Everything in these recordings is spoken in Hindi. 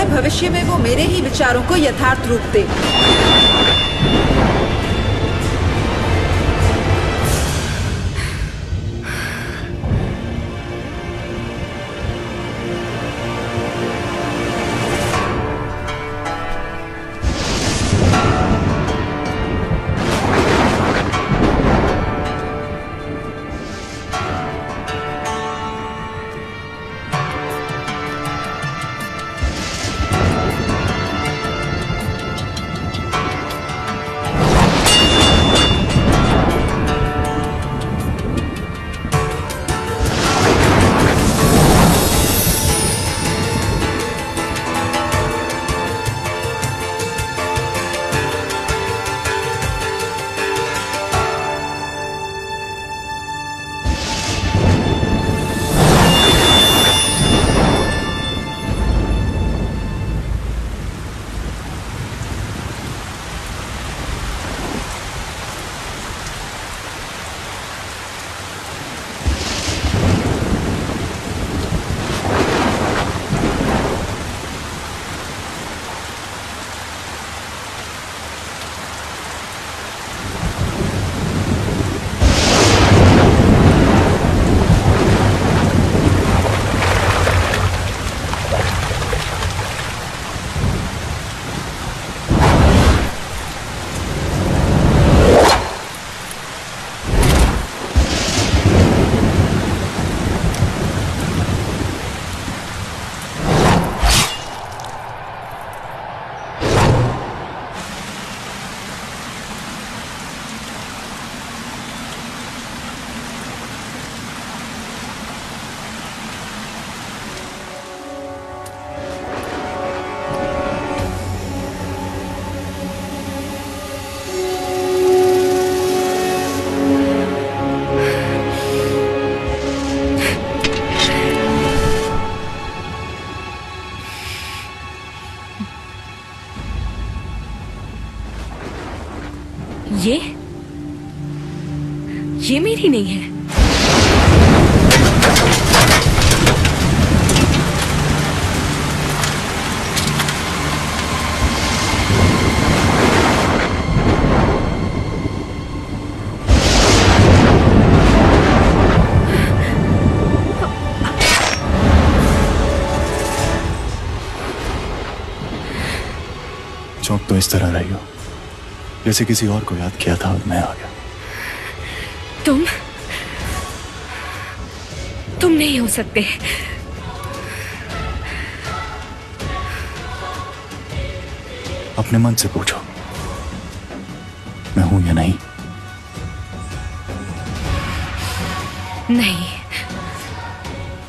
है भविष्य में वो मेरे ही विचारों को यथार्थ रूप दे। ये मेरी नहीं है। चौंक तो इस तरह रही हो जैसे किसी और को याद किया था और मैं आ गया। तुम नहीं हो सकते। अपने मन से पूछो, मैं हूं या नहीं? नहीं,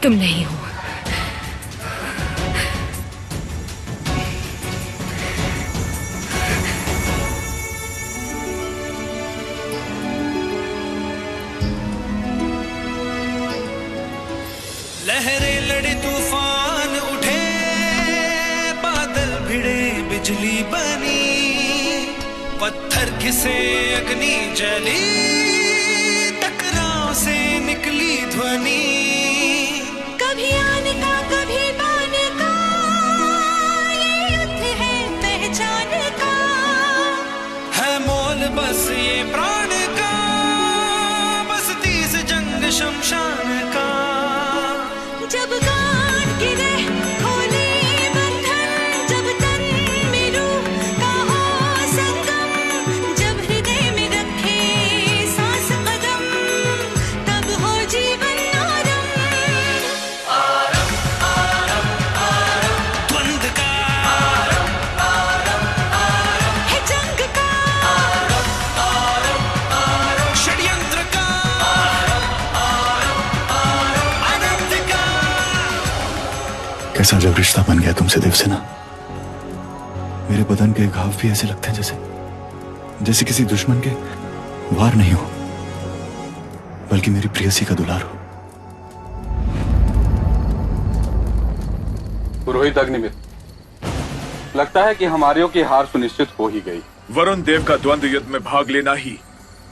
तुम नहीं हो। लहरें लड़े तूफान उठे, बादल भिड़े बिजली बनी, पत्थर घिसे अग्नि जली, टकराव से निकली ध्वनि। कभी आने का कभी पाने का, ये युद्ध है पहचान का, है मोल बस ये प्राण का, बसती से जंग शमशान का। जब गांठ गिरे खोले बंधन, जब तन में रूह का हो संगम, जब हृदय में रखे सांस कदम, तब हो जीवन आरंभ। आरंभ आरंभ आरंभ द्वंद का, आरंभ आरंभ आरंभ है जंग का, आरंभ आरंभ आरंभ षड्यंत्र का, आरंभ आरंभ आरंभ आनंद का। कैसा जब रिश्ता बन गया तुमसे देवसेना। मेरे बदन के घाव भी ऐसे लगते हैं जैसे किसी दुश्मन के वार नहीं हो, बल्कि मेरी प्रेयसी का दुलार हो। पुरोहित अग्निमित्र, लगता है कि हमारियों की हार सुनिश्चित हो ही गई। वरुण देव का द्वंद्व युद्ध में भाग लेना ही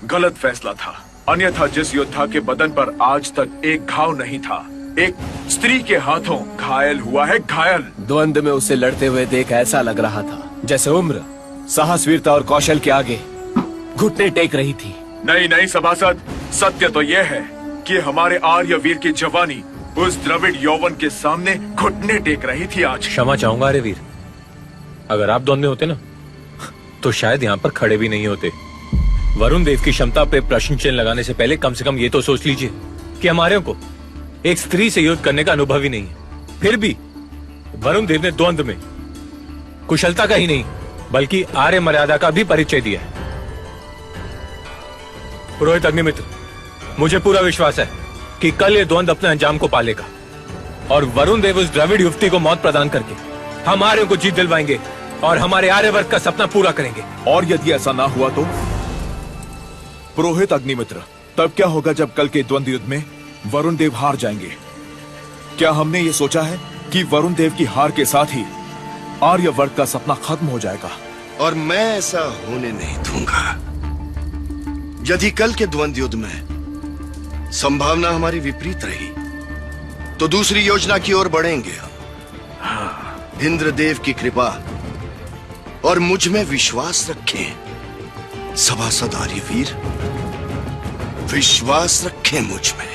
गलत फैसला था। अन्यथा जिस योद्धा के बदन पर आज तक एक घाव नहीं था, एक स्त्री के हाथों घायल हुआ है, घायल। द्वंद में उसे लड़ते हुए देख ऐसा लग रहा था जैसे उम्र, साहस, वीरता और कौशल के आगे घुटने टेक रही थी। नहीं नहीं सभासद, सत्य तो यह है कि हमारे आर्य वीर की जवानी उस द्रविड़ यौवन के सामने घुटने टेक रही थी आज। क्षमा चाहूंगा आर्य वीर, अगर आप द्वंद में होते ना तो शायद यहाँ पर खड़े भी नहीं होते। वरुण देव की क्षमता पे प्रश्न चिन्ह लगाने से पहले कम से कम ये तो सोच लीजिए कि हमारे को एक स्त्री से युद्ध करने का अनुभव ही नहीं है। फिर भी वरुण देव ने द्वंद में कुशलता का ही नहीं बल्कि आर्य मर्यादा का भी परिचय दिया है। पुरोहित अग्निमित्र, मुझे पूरा विश्वास है कि कल ये द्वंद अपने अंजाम को पालेगा और वरुण देव उस द्रविड़ युवती को मौत प्रदान करके हम आर्यों को जीत दिलवाएंगे और हमारे आर्यवर्ग का सपना पूरा करेंगे। और यदि ऐसा ना हुआ तो? पुरोहित अग्निमित्र, तब क्या होगा जब कल के द्वंद युद्ध में वरुण देव हार जाएंगे? क्या हमने ये सोचा है कि वरुण देव की हार के साथ ही आर्यवर्ग का सपना खत्म हो जाएगा? और मैं ऐसा होने नहीं दूंगा। यदि कल के द्वंद युद्ध में संभावना हमारी विपरीत रही तो दूसरी योजना की ओर बढ़ेंगे हम। इंद्रदेव की कृपा और मुझ में विश्वास रखें सभासद आर्यवीर, विश्वास रखें मुझ में।